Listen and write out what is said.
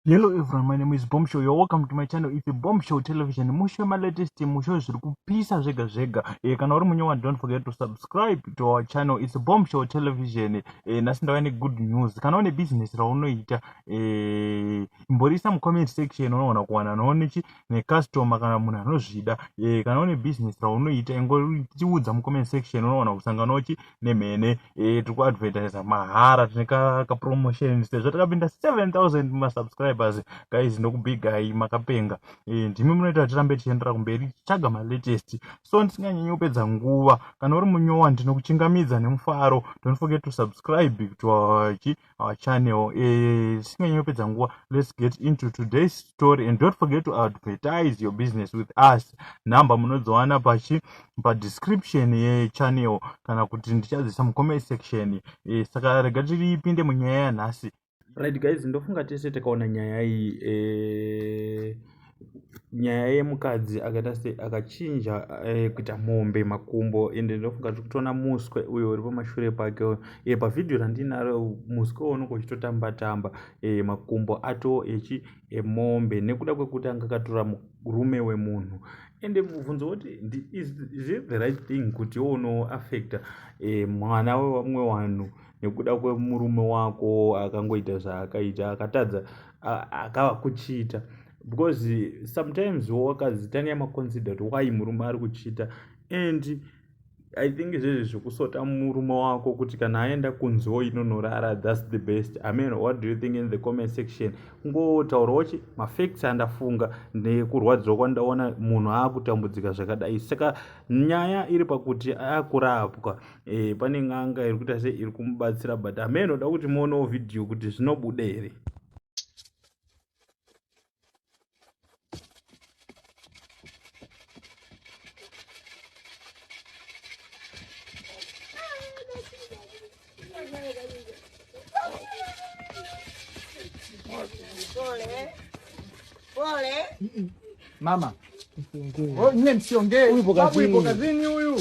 Hello everyone, my name is Bombshow. You're welcome to my channel. It's a Bombshow television. Musho my latest musho zviri kupisa zvega. Kana uri munyowa, don't forget to subscribe to our channel. It's a Bombshow television. Nasi ndava good news. Kana une business raunoita mborisa mu comment section unoona kuwana nonechi ne customer kana munhu anozvida. Kana une business raunoita ingoriudza mu comment section unoona kusanganochi nemhene. Tiri ku advertise mahara tine ka promotion sezvo takapinda 7000 ma subscribers. Guys, ndokubigai makapenga. Ndimi munoita tirambe tichiendera kumberi tichaga ma latest. So ndisinganyanye kupedza nguva. Kana uri munyowa ndinokuchingamidza nemufaro. Don't forget to subscribe to our channel. Ndisinganyanye kupedza nguva. Let's get into today's story and don't forget to advertise your business with us. Number munozowana pa description ye channel kana kuti ndichadzisa mu comment section. Saka rega tipinde munyaya yanhasi. Right guys, ndofunga tese takaona nyaya iyi nyaya yemukadzi akachinja kuita mombe makumbo ende ndofunga tikutona muswe uyo uri pamashure pake pavidhio randinaro muswe uno kuchitotamba makumbo ato emombe nekuda kwekuti anga akatora murume wemunhu ende mubvunzo kuti is it the right thing kuti uno affecta mwana wevamwe vanhu nekuda kwemurume wako akangoita zvaakaita akatadza akakuchita because sometimes wakazitanya maconsidered why murume ari kuchita and I think izvezvi zvokusota murume wako kuti kana aenda kunzoo inonorara that's the best. I mean, what do you think in the comment section? Ngotaurawo mafacts andafunga nekurwadzwa kwandaona munhu akutambudzika zvakadai. Saka nyaya iri pakuti akurapwa pane n'anga iri kuita se iri kumubatsira but ameno oda kuti muonewo video kuti zvinobuda here. Pole. Mama. Oh, nyie msiongee. Huyu kazini huyu.